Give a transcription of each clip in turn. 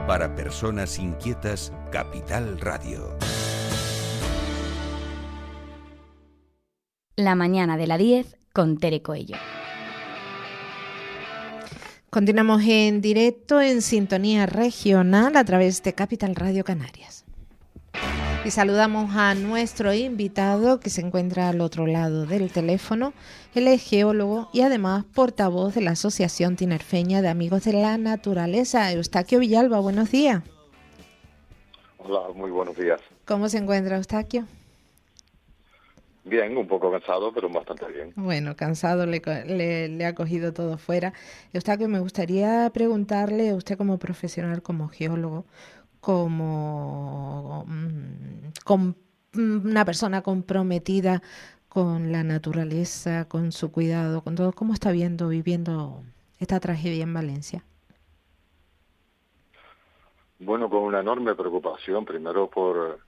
Para personas inquietas, Capital Radio. La mañana de la 10 con Tere Coello. Continuamos en directo en sintonía regional a través de Capital Radio Canarias. Y saludamos a nuestro invitado que se encuentra al otro lado del teléfono. Él es geólogo y además portavoz de la Asociación Tinerfeña de Amigos de la Naturaleza. Eustaquio Villalba, buenos días. Hola, muy buenos días. ¿Cómo se encuentra Eustaquio? Bien, un poco cansado, pero bastante bien. Bueno, cansado, le ha cogido todo fuera. Eustaquio, me gustaría preguntarle a usted como profesional, como geólogo, como una persona comprometida con la naturaleza, con su cuidado, con todo, ¿cómo está viviendo esta tragedia en Valencia? Bueno, con una enorme preocupación, primero por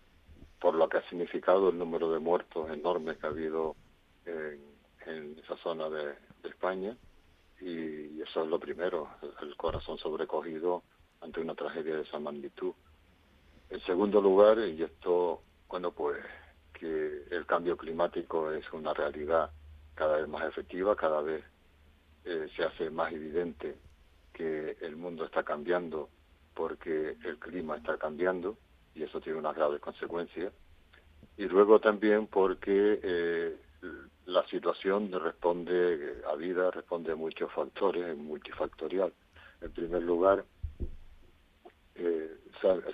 lo que ha significado el número de muertos enormes que ha habido en esa zona de España, y eso es lo primero, el corazón sobrecogido ante una tragedia de esa magnitud. En segundo lugar, y esto, bueno, pues que el cambio climático es una realidad cada vez más efectiva, cada vez se hace más evidente que el mundo está cambiando porque el clima está cambiando, y eso tiene unas graves consecuencias. Y luego también porque la situación responde a muchos factores, es multifactorial. En primer lugar,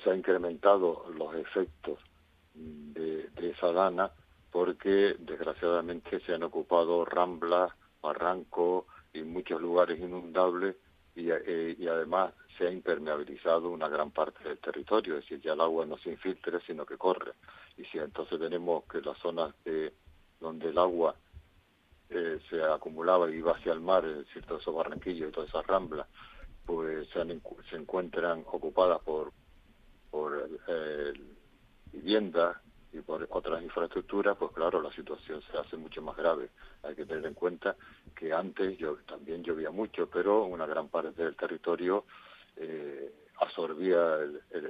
se ha incrementado los efectos de esa dana porque desgraciadamente se han ocupado ramblas, barrancos y muchos lugares inundables, y además se ha impermeabilizado una gran parte del territorio, es decir, ya el agua no se infiltra sino que corre. Y si entonces tenemos que las zonas donde el agua se acumulaba y iba hacia el mar, es decir, todos esos barranquillos y todas esas ramblas, pues se encuentran ocupadas por viviendas y por otras infraestructuras, pues claro, la situación se hace mucho más grave. Hay que tener en cuenta que antes también llovía mucho, pero una gran parte del territorio absorbía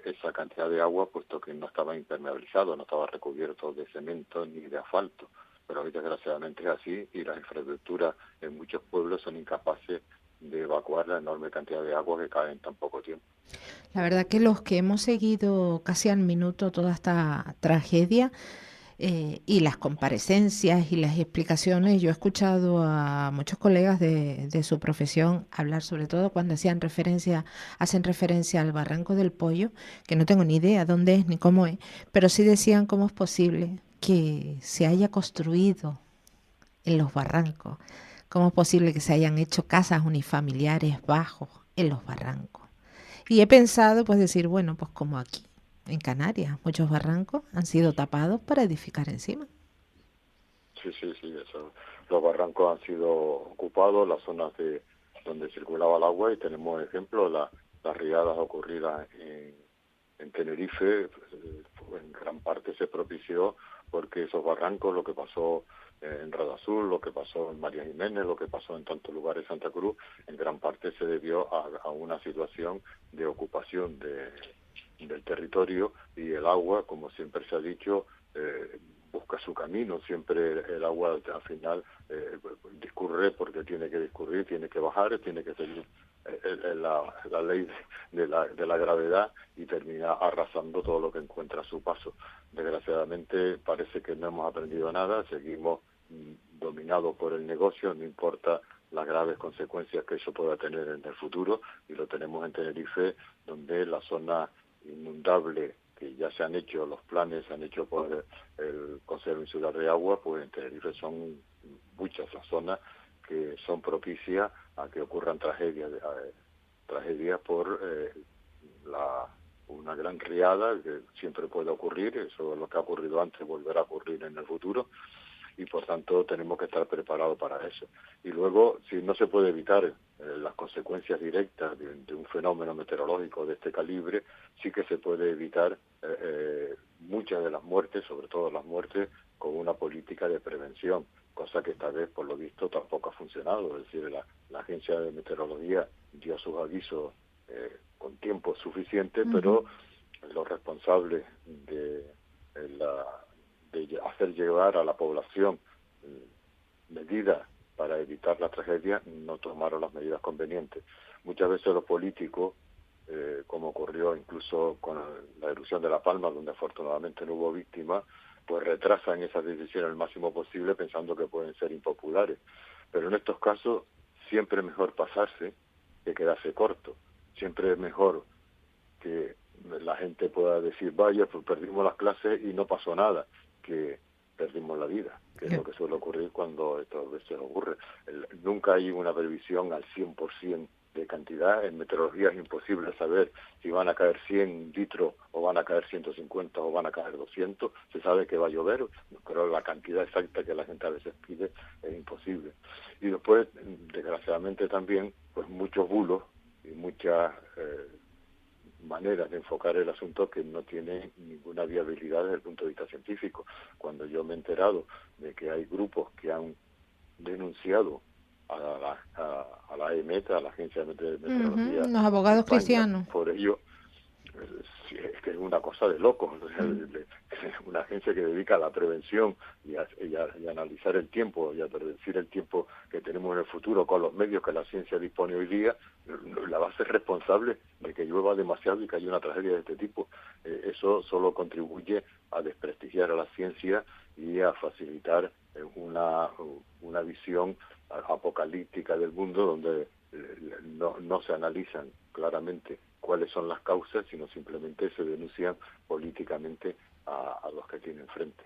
esa cantidad de agua, puesto que no estaba impermeabilizado, no estaba recubierto de cemento ni de asfalto. Pero hoy desgraciadamente es así, y las infraestructuras en muchos pueblos son incapaces de evacuar la enorme cantidad de agua que cae en tan poco tiempo. La verdad que los que hemos seguido casi al minuto toda esta tragedia y las comparecencias y las explicaciones, yo he escuchado a muchos colegas de su profesión hablar, sobre todo cuando hacen referencia al Barranco del Pollo, que no tengo ni idea dónde es ni cómo es, pero sí decían cómo es posible que se haya construido en los barrancos, cómo es posible que se hayan hecho casas unifamiliares bajos en los barrancos. Y he pensado, pues decir, bueno, pues como aquí, en Canarias, muchos barrancos han sido tapados para edificar encima. Sí, eso. Los barrancos han sido ocupados, las zonas donde circulaba el agua, y tenemos ejemplos, las riadas ocurridas en Tenerife, pues, en gran parte se propició porque esos barrancos, lo que pasó en Rada Azul, lo que pasó en María Jiménez, lo que pasó en tantos lugares de Santa Cruz, en gran parte se debió a una situación de ocupación del territorio, y el agua, como siempre se ha dicho, busca su camino. Siempre el agua al final discurre porque tiene que discurrir, tiene que bajar, tiene que seguir la ley de la gravedad, y termina arrasando todo lo que encuentra a su paso. Desgraciadamente parece que no hemos aprendido nada, seguimos dominados por el negocio, no importa las graves consecuencias que eso pueda tener en el futuro, y lo tenemos en Tenerife, donde la zona inundable, que ya se han hecho los planes, se han hecho por el Consejo Insular de Agua, pues en Tenerife son muchas las zonas que son propicias a que ocurran tragedias por una gran riada, que siempre puede ocurrir. Eso es lo que ha ocurrido antes, volverá a ocurrir en el futuro, y por tanto tenemos que estar preparados para eso. Y luego, si no se puede evitar las consecuencias directas de un fenómeno meteorológico de este calibre, sí que se puede evitar muchas de las muertes, sobre todo las muertes, con una política de prevención, cosa que esta vez, por lo visto, tampoco ha funcionado. Es decir, la Agencia de Meteorología dio sus avisos con tiempo suficiente, pero los responsables de hacer llegar a la población medidas para evitar la tragedia no tomaron las medidas convenientes. Muchas veces los políticos, como ocurrió incluso con la erupción de La Palma, donde afortunadamente no hubo víctimas, pues retrasan esas decisiones al máximo posible pensando que pueden ser impopulares. Pero en estos casos siempre es mejor pasarse que quedarse corto. Siempre es mejor que la gente pueda decir, vaya, pues perdimos las clases y no pasó nada, que perdimos la vida, que es lo que suele ocurrir cuando esto a veces ocurre. Nunca hay una previsión al 100% de cantidad. En meteorología es imposible saber si van a caer 100 litros o van a caer 150 o van a caer 200. Se sabe que va a llover, pero la cantidad exacta que la gente a veces pide es imposible. Y después, desgraciadamente también, pues muchos bulos y muchas maneras de enfocar el asunto que no tienen ninguna viabilidad desde el punto de vista científico. Cuando yo me he enterado de que hay grupos que han denunciado a la EMET, a la Agencia de Meteorología, los abogados España, cristianos, por ello, es que es una cosa de locos. Una agencia que dedica a la prevención y a analizar el tiempo y a predecir el tiempo que tenemos en el futuro con los medios que la ciencia dispone hoy día, la va a ser responsable de que llueva demasiado y que haya una tragedia de este tipo. Eso solo contribuye a desprestigiar a la ciencia y a facilitar una visión apocalíptica del mundo donde no se analizan claramente cuáles son las causas, sino simplemente se denuncian políticamente a los que tienen frente.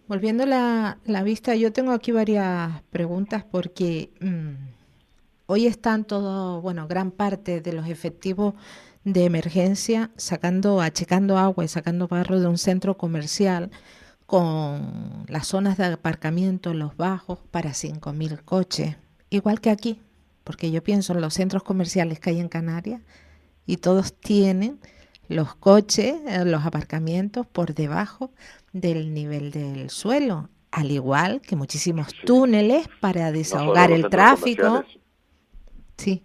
Volviendo la vista, yo tengo aquí varias preguntas porque hoy están gran parte de los efectivos de emergencia achicando agua y sacando barro de un centro comercial con las zonas de aparcamiento en los bajos para 5.000 coches, igual que aquí, porque yo pienso en los centros comerciales que hay en Canarias y todos tienen los coches, los aparcamientos por debajo del nivel del suelo, al igual que muchísimos túneles para desahogar el tráfico. Sí.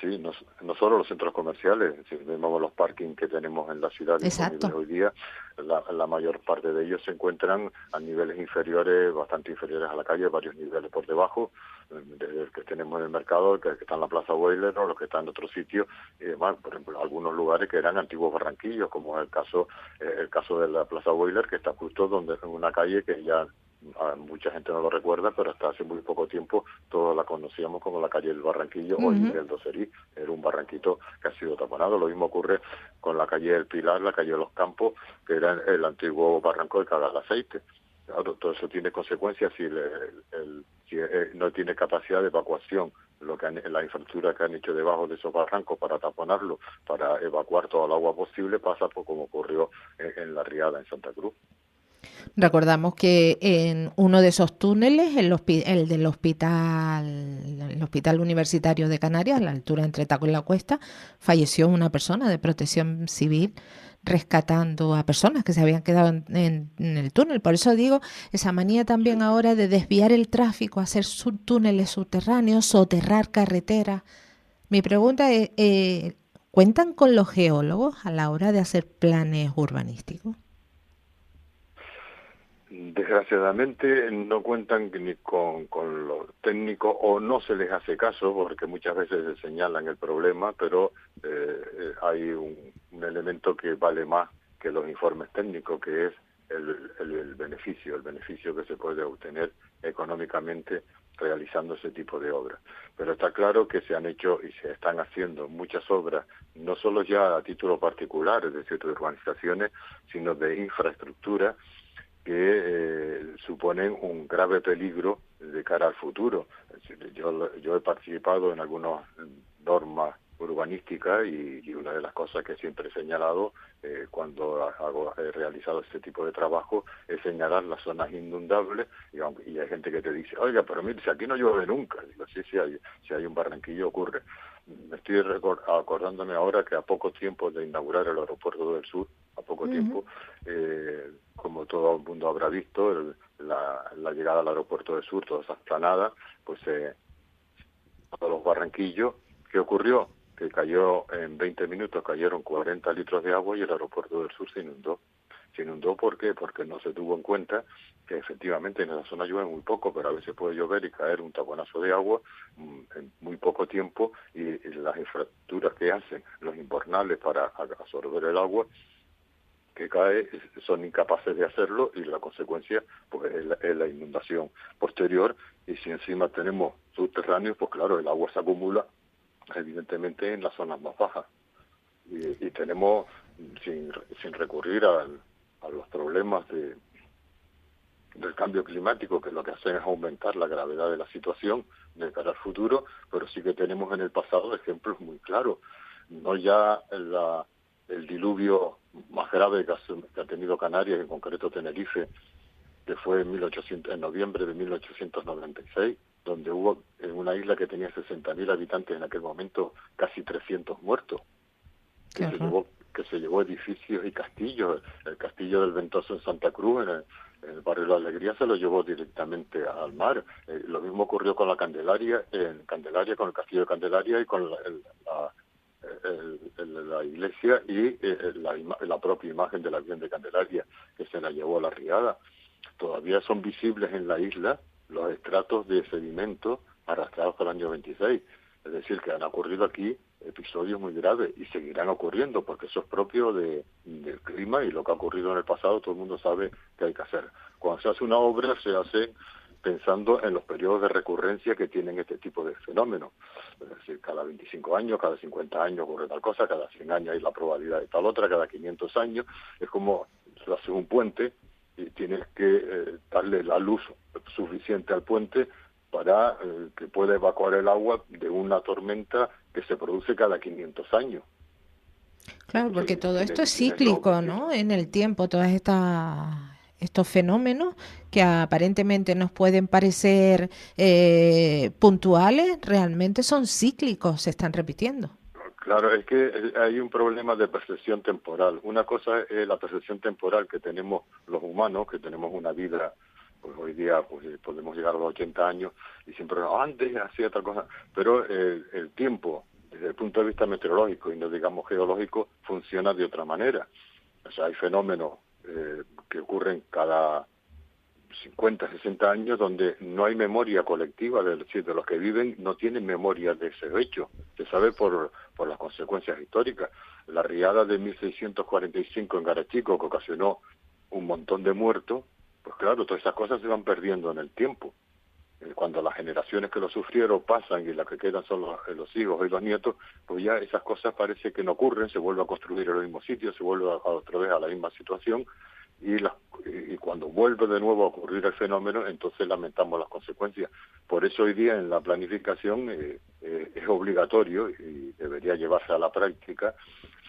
Sí, no solo los centros comerciales, si vemos los parkings que tenemos en la ciudad disponibles hoy día, la mayor parte de ellos se encuentran a niveles inferiores, bastante inferiores a la calle, varios niveles por debajo, desde el que tenemos en el mercado, el que está en la Plaza Boiler, o los que están en otro sitio, y demás. Por ejemplo, algunos lugares que eran antiguos barranquillos, como el caso de la Plaza Boiler, que está justo donde en una calle que ya mucha gente no lo recuerda, pero hasta hace muy poco tiempo todos la conocíamos como la calle del Barranquillo o el Docerí. Era un barranquito que ha sido taponado. Lo mismo ocurre con la calle del Pilar, la calle de los Campos, que era el antiguo barranco de Cagar Aceite. Claro, todo eso tiene consecuencias si no tiene capacidad de evacuación. La infraestructura que han hecho debajo de esos barrancos para taponarlo, para evacuar todo el agua posible, pasa por como ocurrió en La Riada, en Santa Cruz. Recordamos que en uno de esos túneles, el del hospital universitario de Canarias, a la altura entre Taco y La Cuesta, falleció una persona de Protección Civil rescatando a personas que se habían quedado en el túnel. Por eso digo, esa manía también ahora de desviar el tráfico, hacer túneles subterráneos, soterrar carreteras. Mi pregunta es, ¿cuentan con los geólogos a la hora de hacer planes urbanísticos? Desgraciadamente no cuentan ni con los técnicos, o no se les hace caso porque muchas veces se señalan el problema, pero hay un elemento que vale más que los informes técnicos, que es el beneficio que se puede obtener económicamente realizando ese tipo de obras. Pero está claro que se han hecho y se están haciendo muchas obras, no solo ya a título particular, es decir, de urbanizaciones, sino de infraestructura, que suponen un grave peligro de cara al futuro. Es decir, yo he participado en algunas normas urbanísticas y una de las cosas que siempre he señalado cuando he realizado este tipo de trabajo es señalar las zonas inundables y hay gente que te dice, oiga, pero mire, si aquí no llueve nunca. Digo, sí, si hay un barranquillo ocurre. Me estoy acordándome ahora que a poco tiempo de inaugurar el aeropuerto del Sur, a poco tiempo, como todo el mundo habrá visto, la llegada al aeropuerto del Sur, todas esas planadas, pues todos los barranquillos, ¿qué ocurrió? que cayó en 20 minutos, cayeron 40 litros de agua y el aeropuerto del sur se inundó. Se inundó, ¿por qué? Porque no se tuvo en cuenta que efectivamente en esa zona llueve muy poco, pero a veces puede llover y caer un taponazo de agua en muy poco tiempo, y las infraestructuras que hacen los invernales para absorber el agua que cae son incapaces de hacerlo, y la consecuencia pues es la inundación posterior. Y si encima tenemos subterráneos, pues claro, el agua se acumula evidentemente en las zonas más bajas, y tenemos, sin recurrir a los problemas del cambio climático, que lo que hacen es aumentar la gravedad de la situación de cara al futuro, pero sí que tenemos en el pasado ejemplos muy claros. No ya el diluvio más grave que ha tenido Canarias, en concreto Tenerife, que fue en noviembre de 1896, donde hubo en una isla que tenía 60.000 habitantes en aquel momento casi 300 muertos, que se llevó edificios y castillos. El castillo del Ventoso en Santa Cruz, en el barrio La Alegría, se lo llevó directamente al mar. Lo mismo ocurrió con la Candelaria, con el castillo de Candelaria y con la iglesia y la propia imagen de la Virgen de Candelaria, que se la llevó a la riada. Todavía son visibles en la isla los estratos de sedimento arrastrados por el año 26. Es decir, que han ocurrido aquí episodios muy graves y seguirán ocurriendo, porque eso es propio del clima, y lo que ha ocurrido en el pasado todo el mundo sabe que hay que hacer. Cuando se hace una obra, se hace pensando en los periodos de recurrencia que tienen este tipo de fenómenos. Es decir, cada 25 años, cada 50 años ocurre tal cosa, cada 100 años hay la probabilidad de tal otra, cada 500 años. Es como si haces un puente y tienes que darle la luz suficiente al puente para que pueda evacuar el agua de una tormenta que se produce cada 500 años. Claro, porque todo esto es cíclico, ¿no? En el tiempo, todas estos fenómenos que aparentemente nos pueden parecer puntuales, realmente son cíclicos, se están repitiendo. Claro, es que hay un problema de percepción temporal. Una cosa es la percepción temporal que tenemos los humanos, que tenemos una vida, pues hoy día pues podemos llegar a los 80 años y siempre antes hacía tal cosa, pero el tiempo, desde el punto de vista meteorológico y no digamos geológico, funciona de otra manera. O sea, hay fenómenos que ocurren cada 50, 60 años donde no hay memoria colectiva, de los que viven no tienen memoria de ese hecho. Se sabe por las consecuencias históricas. La riada de 1645 en Garachico, que ocasionó un montón de muertos, pues claro, todas esas cosas se van perdiendo en el tiempo. Cuando las generaciones que lo sufrieron pasan y las que quedan son los hijos y los nietos, pues ya esas cosas parece que no ocurren, se vuelve a construir en los mismos sitios, se vuelve otra vez a la misma situación, y cuando vuelve de nuevo a ocurrir el fenómeno, entonces lamentamos las consecuencias. Por eso hoy día en la planificación es obligatorio y debería llevarse a la práctica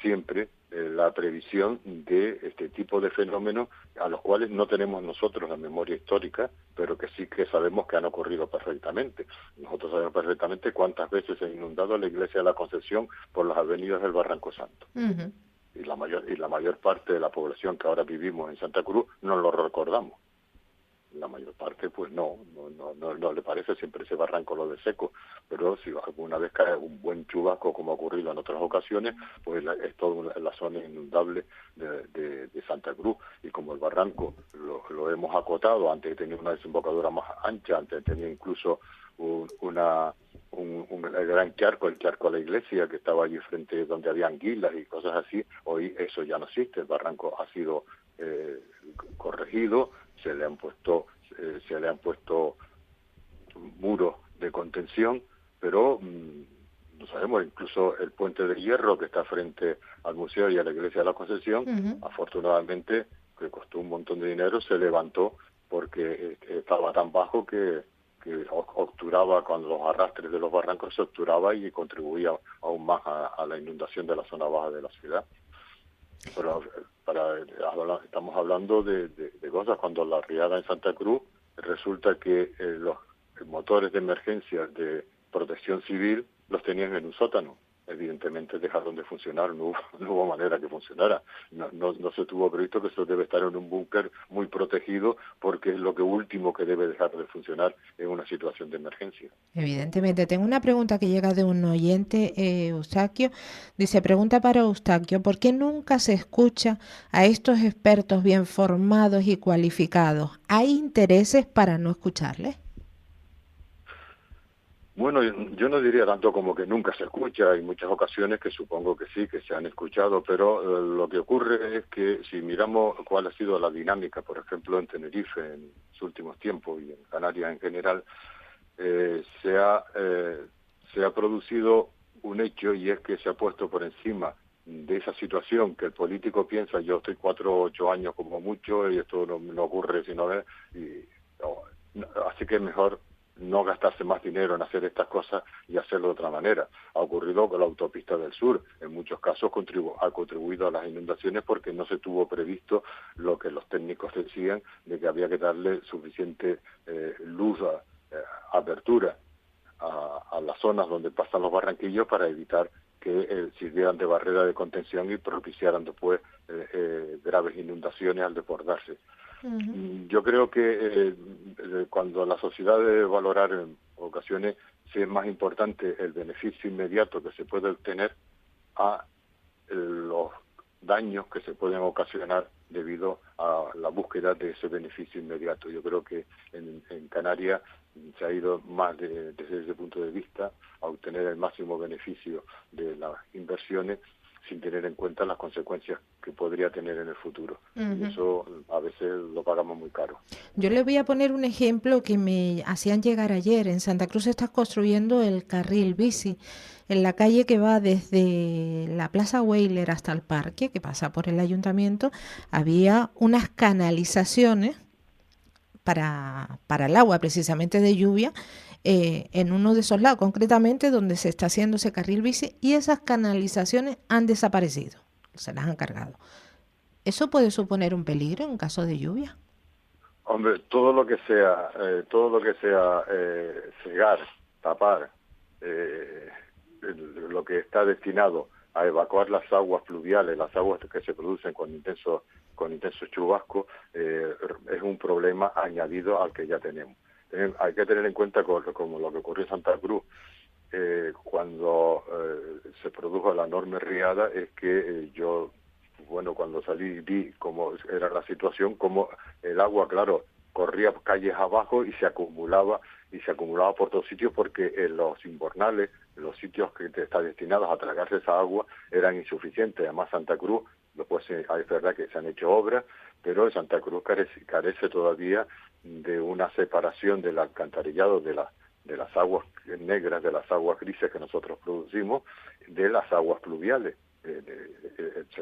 siempre la previsión de este tipo de fenómenos a los cuales no tenemos nosotros la memoria histórica, pero que sí que sabemos que han ocurrido perfectamente. Nosotros sabemos perfectamente cuántas veces se ha inundado la iglesia de la Concepción por las avenidas del Barranco Santo. Uh-huh. Y la mayor parte de la población que ahora vivimos en Santa Cruz no lo recordamos. La mayor parte pues no le parece siempre ese barranco lo de seco, pero si alguna vez cae un buen chubasco, como ha ocurrido en otras ocasiones, pues es toda la zona inundable de Santa Cruz. Y como el barranco lo hemos acotado, antes tenía una desembocadura más ancha, antes tenía incluso un gran charco, el charco de la iglesia, que estaba allí frente donde había anguilas y cosas así. Hoy eso ya no existe, el barranco ha sido corregido, se le han puesto muros de contención, pero no sabemos, incluso el puente de hierro que está frente al museo y a la iglesia de la Concepción, uh-huh, afortunadamente, que costó un montón de dinero, se levantó porque estaba tan bajo que obturaba, cuando los arrastres de los barrancos se obturaba y contribuía aún más a la inundación de la zona baja de la ciudad. Pero estamos hablando de cosas. Cuando la riada en Santa Cruz, resulta que los motores de emergencia de protección civil los tenían en un sótano. evidentemente dejaron de funcionar, no hubo manera que funcionara. No se tuvo previsto que eso debe estar en un búnker muy protegido, porque es lo que último que debe dejar de funcionar en una situación de emergencia. Evidentemente. Tengo una pregunta que llega de un oyente, Eustaquio. Dice, pregunta para Eustaquio, ¿por qué nunca se escucha a estos expertos bien formados y cualificados? ¿Hay intereses para no escucharles? Bueno, yo no diría tanto como que nunca se escucha, hay muchas ocasiones que supongo que sí, que se han escuchado, pero lo que ocurre es que si miramos cuál ha sido la dinámica, por ejemplo, en Tenerife en los últimos tiempos y en Canarias en general, se ha producido un hecho, y es que se ha puesto por encima de esa situación que el político piensa, yo estoy 4 o 8 años como mucho y esto no ocurre si no es, así que es mejor no gastarse más dinero en hacer estas cosas y hacerlo de otra manera. Ha ocurrido con la autopista del sur, en muchos casos ha contribuido a las inundaciones porque no se tuvo previsto lo que los técnicos decían, de que había que darle suficiente luz, apertura a las zonas donde pasan los barranquillos para evitar que sirvieran de barrera de contención y propiciaran después graves inundaciones al desbordarse. Yo creo que cuando la sociedad debe valorar en ocasiones, sí es más importante el beneficio inmediato que se puede obtener a los daños que se pueden ocasionar debido a la búsqueda de ese beneficio inmediato. Yo creo que en Canarias se ha ido más desde ese punto de vista a obtener el máximo beneficio de las inversiones sin tener en cuenta las consecuencias que podría tener en el futuro. Y eso a veces lo pagamos muy caro. Yo le voy a poner un ejemplo que me hacían llegar ayer. En Santa Cruz se está construyendo el carril bici en la calle que va desde la Plaza Weyler hasta el parque, que pasa por el ayuntamiento. Había unas canalizaciones para el agua, precisamente de lluvia, en uno de esos lados, concretamente donde se está haciendo ese carril bici, y esas canalizaciones han desaparecido, se las han cargado. ¿Eso puede suponer un peligro en caso de lluvia? Hombre, todo lo que sea cegar, tapar, lo que está destinado a evacuar las aguas pluviales, las aguas que se producen con intensos chubascos, es un problema añadido al que ya tenemos. Hay que tener en cuenta como lo que ocurrió en Santa Cruz cuando se produjo la enorme riada, es que cuando salí vi cómo era la situación, cómo el agua, claro, corría calles abajo y se acumulaba por todos sitios, porque los invernales, los sitios que están destinados a tragarse esa agua, eran insuficientes. Además, Santa Cruz, después es verdad que se han hecho obras, pero Santa Cruz carece todavía de una separación del alcantarillado de las aguas negras, de las aguas grises que nosotros producimos, de las aguas pluviales.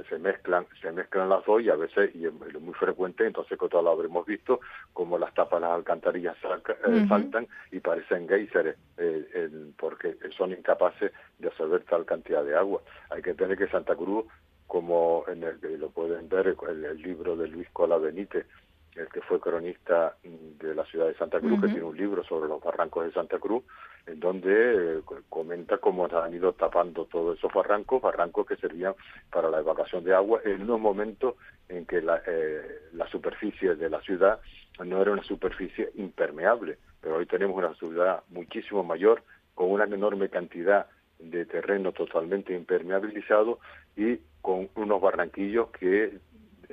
Se mezclan las dos, y a veces, y es muy frecuente, entonces que todos lo habremos visto, como las tapas de las alcantarillas saltan y parecen géiseres, porque son incapaces de absorber tal cantidad de agua. Hay que tener que Santa Cruz, como lo pueden ver el libro de Luis Cola Benítez, el que fue cronista de la ciudad de Santa Cruz, que tiene un libro sobre los barrancos de Santa Cruz, en donde comenta cómo se han ido tapando todos esos barrancos que servían para la evacuación de agua en unos momentos en que la superficie de la ciudad no era una superficie impermeable, pero hoy tenemos una ciudad muchísimo mayor, con una enorme cantidad de terreno totalmente impermeabilizado y con unos barranquillos que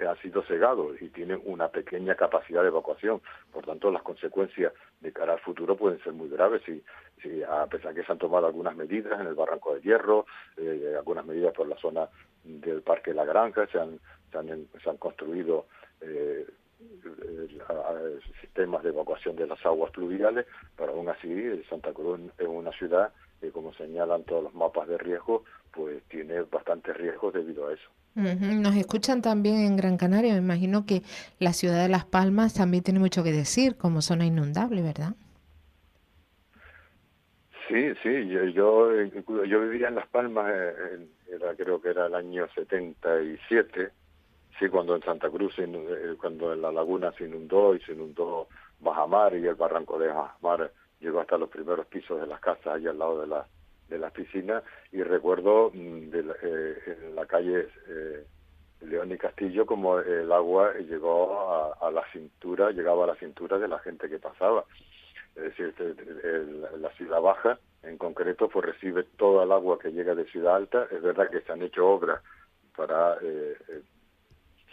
han sido cegados y tienen una pequeña capacidad de evacuación. Por tanto, las consecuencias de cara al futuro pueden ser muy graves. Si a pesar que se han tomado algunas medidas en el Barranco de Hierro, algunas medidas por la zona del Parque La Granja, se han construido sistemas de evacuación de las aguas pluviales, pero aún así Santa Cruz es una ciudad que, como señalan todos los mapas de riesgo, pues tiene bastantes riesgos debido a eso. Nos escuchan también en Gran Canaria. Me imagino que la ciudad de Las Palmas también tiene mucho que decir como zona inundable, ¿verdad? Sí, yo vivía en Las Palmas, creo que era el año 77, sí, cuando en Santa Cruz, cuando en la laguna se inundó Bajamar, y el barranco de Bajamar llegó hasta los primeros pisos de las casas allá al lado las piscinas, y recuerdo en la calle León y Castillo como el agua llegó a la cintura, llegaba a la cintura de la gente que pasaba. Es decir, la Ciudad Baja, en concreto, pues recibe toda el agua que llega de Ciudad Alta. Es verdad que se han hecho obras para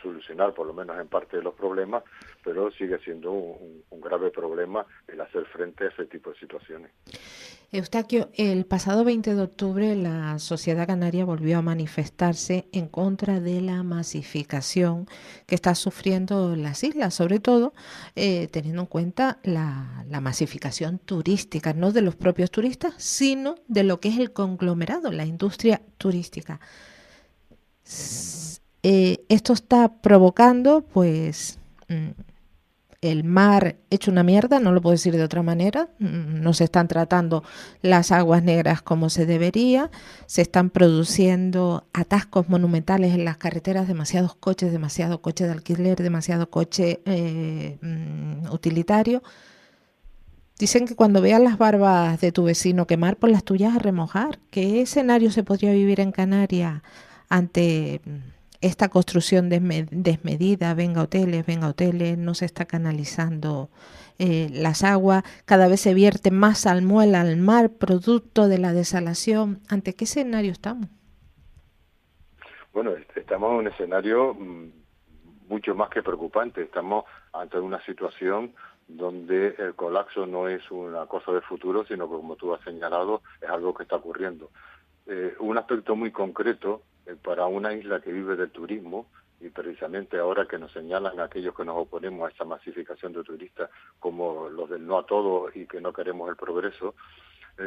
solucionar, por lo menos en parte, de los problemas, pero sigue siendo un grave problema el hacer frente a ese tipo de situaciones. Eustaquio, el pasado 20 de octubre la sociedad canaria volvió a manifestarse en contra de la masificación que está sufriendo las islas, sobre todo teniendo en cuenta la masificación turística, no de los propios turistas, sino de lo que es el conglomerado, la industria turística. Esto está provocando, pues, el mar hecho una mierda, no lo puedo decir de otra manera. No se están tratando las aguas negras como se debería, se están produciendo atascos monumentales en las carreteras, demasiado coche de alquiler, demasiado coche utilitario. Dicen que cuando veas las barbas de tu vecino quemar, por las tuyas a remojar. ¿Qué escenario se podría vivir en Canarias ante esta construcción desmedida? Venga hoteles, no se está canalizando las aguas, cada vez se vierte más salmuel al mar, producto de la desalación. ¿Ante qué escenario estamos? Bueno, estamos en un escenario mucho más que preocupante. Estamos ante una situación donde el colapso no es una cosa de futuro, sino que, como tú has señalado, es algo que está ocurriendo. Un aspecto muy concreto para una isla que vive del turismo, y precisamente ahora que nos señalan aquellos que nos oponemos a esta masificación de turistas como los del no a todo y que no queremos el progreso,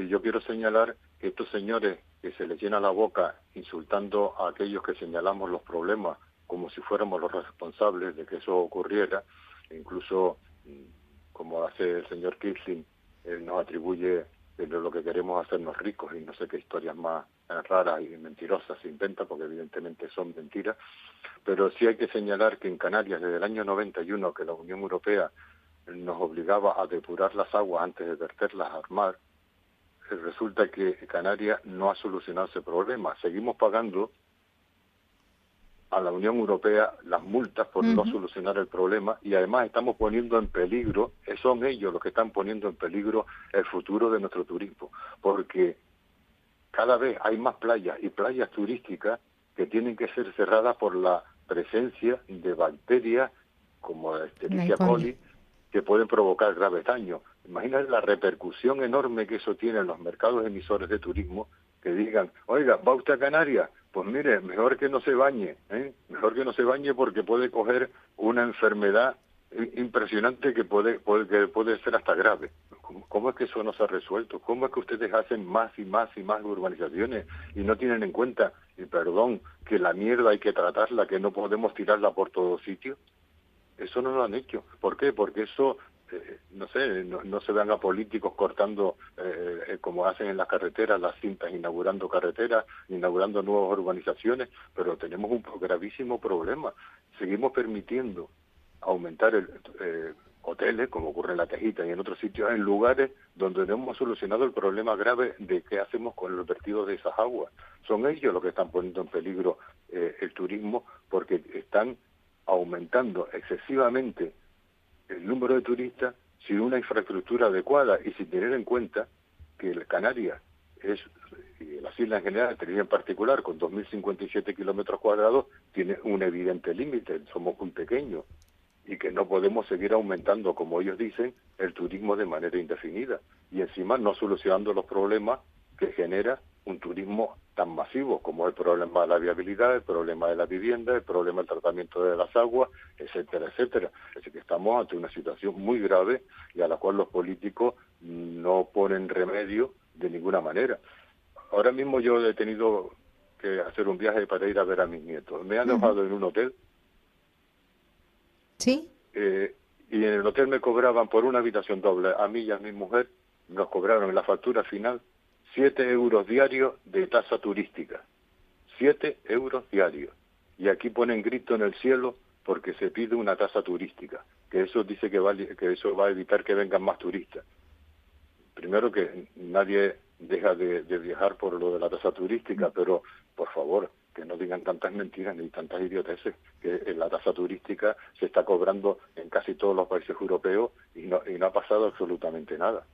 yo quiero señalar que estos señores que se les llena la boca insultando a aquellos que señalamos los problemas como si fuéramos los responsables de que eso ocurriera, incluso como hace el señor Kirchner, nos atribuye lo que queremos hacernos ricos y no sé qué historias más raras y mentirosas se inventa, porque evidentemente son mentiras. Pero sí hay que señalar que en Canarias, desde el año 91, que la Unión Europea nos obligaba a depurar las aguas antes de verterlas al mar, resulta que Canarias no ha solucionado ese problema. Seguimos pagando a la Unión Europea las multas por no solucionar el problema, y además estamos poniendo en peligro, son ellos los que están poniendo en peligro el futuro de nuestro turismo, porque cada vez hay más playas y playas turísticas que tienen que ser cerradas por la presencia de bacterias como la Escherichia coli, que pueden provocar graves daños. Imagínate la repercusión enorme que eso tiene en los mercados emisores de turismo, que digan, oiga, ¿va usted a Canarias? Pues mire, mejor que no se bañe, mejor que no se bañe, porque puede coger una enfermedad impresionante que puede ser hasta grave. ¿Cómo es que eso no se ha resuelto? ¿Cómo es que ustedes hacen más y más y más urbanizaciones y no tienen en cuenta, y perdón, que la mierda hay que tratarla, que no podemos tirarla por todos sitios? Eso no lo han hecho. ¿Por qué? Porque eso, no sé, no se vean a políticos cortando, como hacen en las carreteras, las cintas, inaugurando carreteras, inaugurando nuevas urbanizaciones, pero tenemos un gravísimo problema. Seguimos permitiendo aumentar hoteles, como ocurre en La Tejita y en otros sitios, en lugares donde no hemos solucionado el problema grave de qué hacemos con el vertido de esas aguas. Son ellos los que están poniendo en peligro el turismo, porque están aumentando excesivamente el número de turistas sin una infraestructura adecuada y sin tener en cuenta que Canarias y las islas en general, Tenerife en particular, con 2.057 kilómetros cuadrados, tiene un evidente límite. Somos muy pequeños y que no podemos seguir aumentando, como ellos dicen, el turismo de manera indefinida, y encima no solucionando los problemas que genera un turismo tan masivo, como el problema de la viabilidad, el problema de la vivienda, el problema del tratamiento de las aguas, etcétera, etcétera. Es decir, que estamos ante una situación muy grave y a la cual los políticos no ponen remedio de ninguna manera. Ahora mismo yo he tenido que hacer un viaje para ir a ver a mis nietos. Me han alojado en un hotel. ¿Sí? Y en el hotel me cobraban por una habitación doble, a mí y a mi mujer, nos cobraron en la factura final 7 euros diarios de tasa turística. 7 euros diarios. Y aquí ponen grito en el cielo porque se pide una tasa turística, que eso dice que eso va a evitar que vengan más turistas. primero que nadie deja de viajar por lo de la tasa turística, pero por favor, que no digan tantas mentiras ni tantas idioteces, que la tasa turística se está cobrando en casi todos los países europeos y no ha pasado absolutamente nada.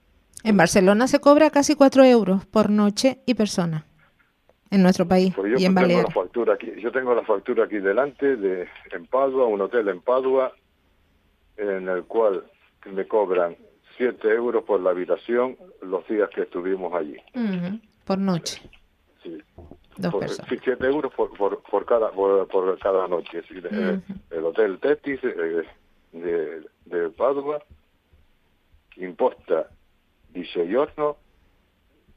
En Barcelona se cobra casi 4 euros por noche y persona, en nuestro país Pues y en Baleares. Yo tengo la factura aquí delante, en Padua, un hotel en Padua, en el cual me cobran 7 euros por la habitación los días que estuvimos allí. Por noche. Sí. 2 personas. 7 euros por cada noche. Es decir, el Hotel Tetis de Padua, imposta di 6 giorni,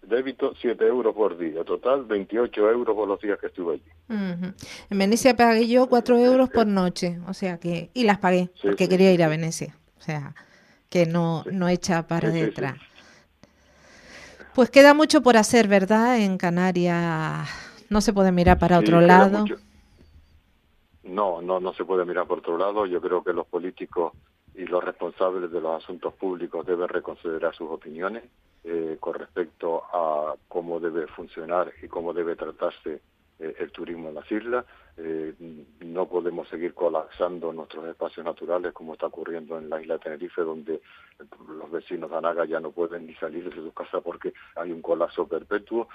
débito 7 euros por día. Total, 28 euros por los días que estuve allí. En Venecia pagué yo 4 euros por noche, o sea que... Y las pagué, porque quería ir a Venecia. O sea, que no echa para detrás. Pues queda mucho por hacer, ¿verdad? En Canarias no se puede mirar para otro lado. No se puede mirar por otro lado. Yo creo que los políticos y los responsables de los asuntos públicos deben reconsiderar sus opiniones con respecto a cómo debe funcionar y cómo debe tratarse el turismo en las islas. No podemos seguir colapsando nuestros espacios naturales como está ocurriendo en la isla de Tenerife, donde los vecinos de Anaga ya no pueden ni salir de sus casas porque hay un colapso perpetuo,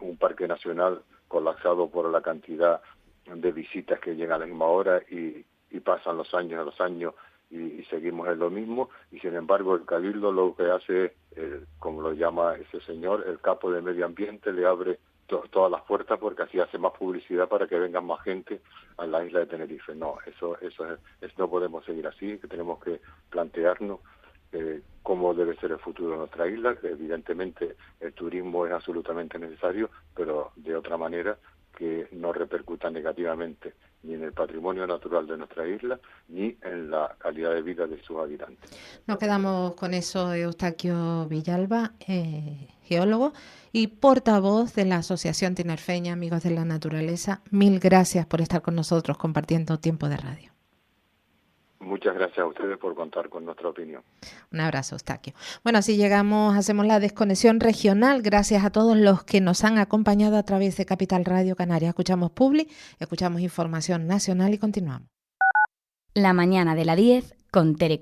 un parque nacional colapsado por la cantidad de visitas que llegan a la misma hora y pasan los años y seguimos en lo mismo, y sin embargo el Cabildo lo que hace, como lo llama ese señor, el capo de Medio Ambiente, le abre todas las puertas porque así hace más publicidad para que vengan más gente a la isla de Tenerife. No, eso no podemos seguir así, que tenemos que plantearnos cómo debe ser el futuro de nuestra isla, que evidentemente el turismo es absolutamente necesario, pero de otra manera que no repercuta negativamente ni en el patrimonio natural de nuestra isla, ni en la calidad de vida de sus habitantes. Nos quedamos con eso, Eustaquio Villalba, geólogo y portavoz de la Asociación Tinerfeña Amigos de la Naturaleza. Mil gracias por estar con nosotros compartiendo tiempo de radio. Muchas gracias a ustedes por contar con nuestra opinión. Un abrazo, Eustaquio. Bueno, así llegamos, hacemos la desconexión regional. Gracias a todos los que nos han acompañado a través de Capital Radio Canarias. Escuchamos Publi, escuchamos información nacional y continuamos. La mañana de la 10 con Tere.